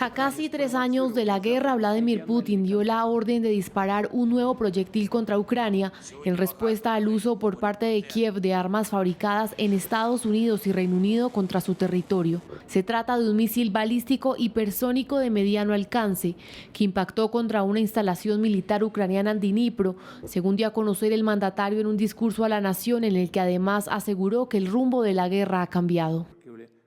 A casi 3 años de la guerra, Vladimir Putin dio la orden de disparar un nuevo proyectil contra Ucrania en respuesta al uso por parte de Kiev de armas fabricadas en Estados Unidos y Reino Unido contra su territorio. Se trata de un misil balístico hipersónico de mediano alcance que impactó contra una instalación militar ucraniana en Dnipro, según dio a conocer el mandatario en un discurso a la nación en el que además aseguró que el rumbo de la guerra ha cambiado.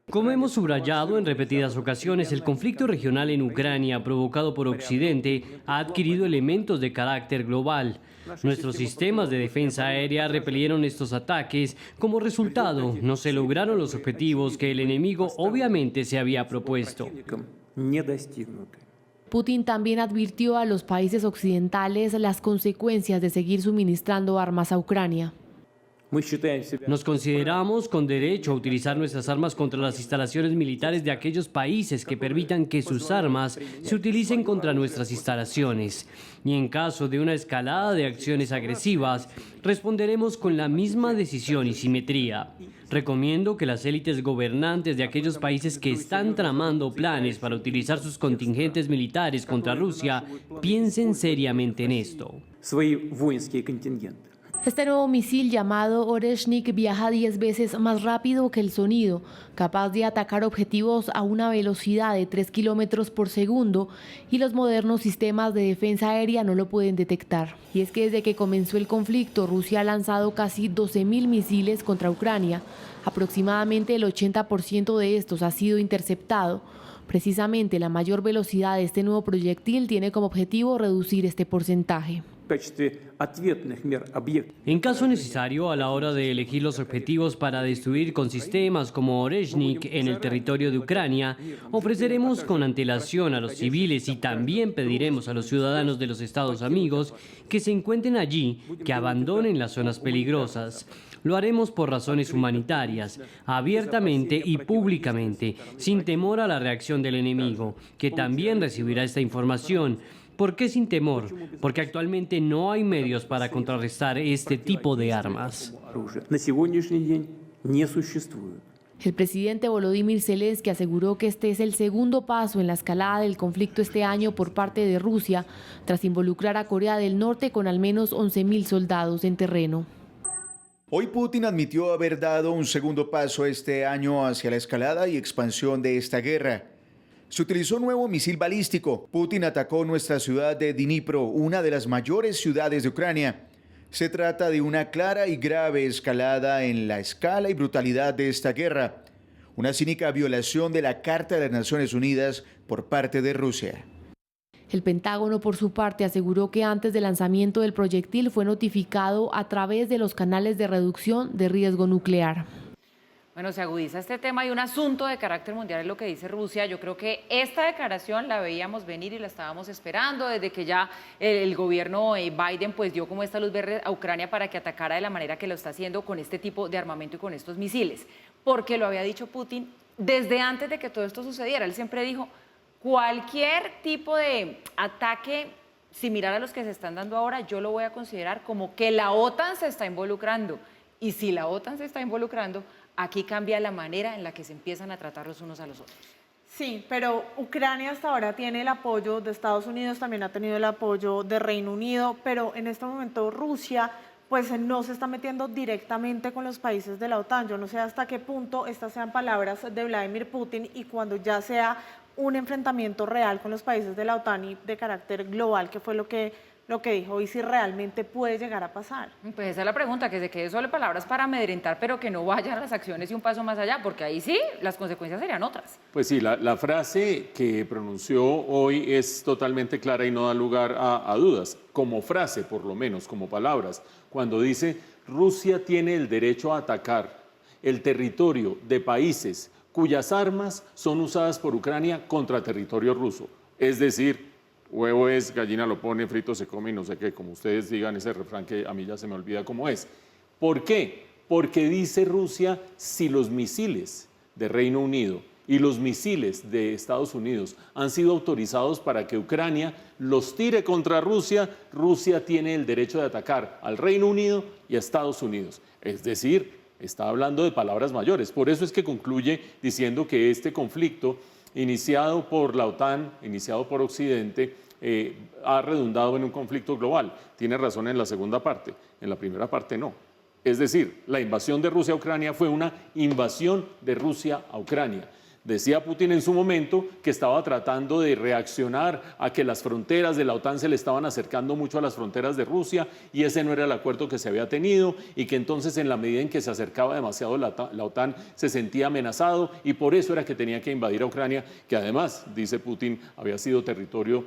Como hemos subrayado en repetidas ocasiones, el conflicto regional en Ucrania provocado por Occidente ha adquirido elementos de carácter global. Nuestros sistemas de defensa aérea repelieron estos ataques. Como resultado, no se lograron los objetivos que el enemigo obviamente se había propuesto. Putin también advirtió a los países occidentales las consecuencias de seguir suministrando armas a Ucrania. Nos consideramos con derecho a utilizar nuestras armas contra las instalaciones militares de aquellos países que permitan que sus armas se utilicen contra nuestras instalaciones. Y en caso de una escalada de acciones agresivas, responderemos con la misma decisión y simetría. Recomiendo que las élites gobernantes de aquellos países que están tramando planes para utilizar sus contingentes militares contra Rusia piensen seriamente en esto. Este nuevo misil llamado Oreshnik viaja 10 veces más rápido que el sonido, capaz de atacar objetivos a una velocidad de 3 kilómetros por segundo, y los modernos sistemas de defensa aérea no lo pueden detectar. Y es que desde que comenzó el conflicto, Rusia ha lanzado casi 12.000 misiles contra Ucrania. Aproximadamente el 80% de estos ha sido interceptado. Precisamente la mayor velocidad de este nuevo proyectil tiene como objetivo reducir este porcentaje. En caso necesario, a la hora de elegir los objetivos para destruir con sistemas como Oreshnik en el territorio de Ucrania, ofreceremos con antelación a los civiles y también pediremos a los ciudadanos de los Estados amigos que se encuentren allí, que abandonen las zonas peligrosas. Lo haremos por razones humanitarias, abiertamente y públicamente, sin temor a la reacción del enemigo, que también recibirá esta información. ¿Por qué sin temor? Porque actualmente no hay medios para contrarrestar este tipo de armas. El presidente Volodymyr Zelensky aseguró que este es el segundo paso en la escalada del conflicto este año por parte de Rusia, tras involucrar a Corea del Norte con al menos 11.000 soldados en terreno. Hoy Putin admitió haber dado un segundo paso este año hacia la escalada y expansión de esta guerra. Se utilizó un nuevo misil balístico. Putin atacó nuestra ciudad de Dnipro, una de las mayores ciudades de Ucrania. Se trata de una clara y grave escalada en la escala y brutalidad de esta guerra. Una cínica violación de la Carta de las Naciones Unidas por parte de Rusia. El Pentágono, por su parte, aseguró que antes del lanzamiento del proyectil fue notificado a través de los canales de reducción de riesgo nuclear. Bueno, se agudiza este tema y un asunto de carácter mundial es lo que dice Rusia. Yo creo que esta declaración la veíamos venir y la estábamos esperando desde que ya el gobierno Biden pues dio como esta luz verde a Ucrania para que atacara de la manera que lo está haciendo con este tipo de armamento y con estos misiles. Porque lo había dicho Putin desde antes de que todo esto sucediera. Él siempre dijo, cualquier tipo de ataque similar a los que se están dando ahora, yo lo voy a considerar como que la OTAN se está involucrando. Y si la OTAN se está involucrando, aquí cambia la manera en la que se empiezan a tratar los unos a los otros. Sí, pero Ucrania hasta ahora tiene el apoyo de Estados Unidos, también ha tenido el apoyo de Reino Unido, pero en este momento Rusia pues no se está metiendo directamente con los países de la OTAN. Yo no sé hasta qué punto estas sean palabras de Vladimir Putin y cuando ya sea un enfrentamiento real con los países de la OTAN y de carácter global, que fue lo que dijo, y si realmente puede llegar a pasar. Pues esa es la pregunta, que se quede solo palabras para amedrentar, pero que no vayan las acciones y un paso más allá, porque ahí sí, las consecuencias serían otras. Pues sí, la frase que pronunció hoy es totalmente clara y no da lugar a dudas, como frase por lo menos, como palabras, cuando dice Rusia tiene el derecho a atacar el territorio de países cuyas armas son usadas por Ucrania contra territorio ruso, es decir, huevo es, gallina lo pone, frito se come y no sé qué, como ustedes digan ese refrán que a mí ya se me olvida cómo es. ¿Por qué? Porque dice Rusia, si los misiles de Reino Unido y los misiles de Estados Unidos han sido autorizados para que Ucrania los tire contra Rusia, Rusia tiene el derecho de atacar al Reino Unido y a Estados Unidos. Es decir, está hablando de palabras mayores. Por eso es que concluye diciendo que este conflicto iniciado por la OTAN, iniciado por Occidente, ha redundado en un conflicto global. Tiene razón en la segunda parte, en la primera parte no. Es decir, la invasión de Rusia a Ucrania fue una invasión de Rusia a Ucrania. Decía Putin en su momento que estaba tratando de reaccionar a que las fronteras de la OTAN se le estaban acercando mucho a las fronteras de Rusia y ese no era el acuerdo que se había tenido y que entonces en la medida en que se acercaba demasiado la OTAN se sentía amenazado y por eso era que tenía que invadir a Ucrania, que además, dice Putin, había sido territorio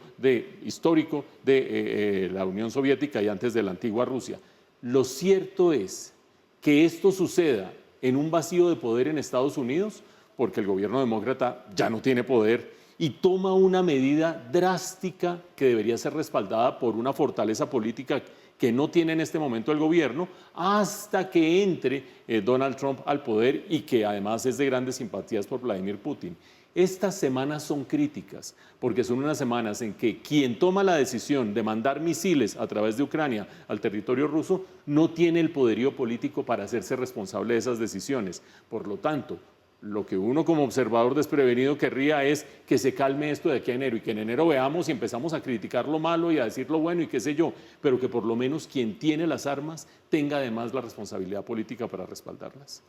histórico de la Unión Soviética y antes de la antigua Rusia. Lo cierto es que esto suceda en un vacío de poder en Estados Unidos porque el gobierno demócrata ya no tiene poder y toma una medida drástica que debería ser respaldada por una fortaleza política que no tiene en este momento el gobierno hasta que entre Donald Trump al poder y que además es de grandes simpatías por Vladimir Putin. Estas semanas son críticas porque son unas semanas en que quien toma la decisión de mandar misiles a través de Ucrania al territorio ruso no tiene el poderío político para hacerse responsable de esas decisiones. Por lo tanto, lo que uno como observador desprevenido querría es que se calme esto de aquí a enero y que en enero veamos y empezamos a criticar lo malo y a decir lo bueno y qué sé yo, pero que por lo menos quien tiene las armas tenga además la responsabilidad política para respaldarlas.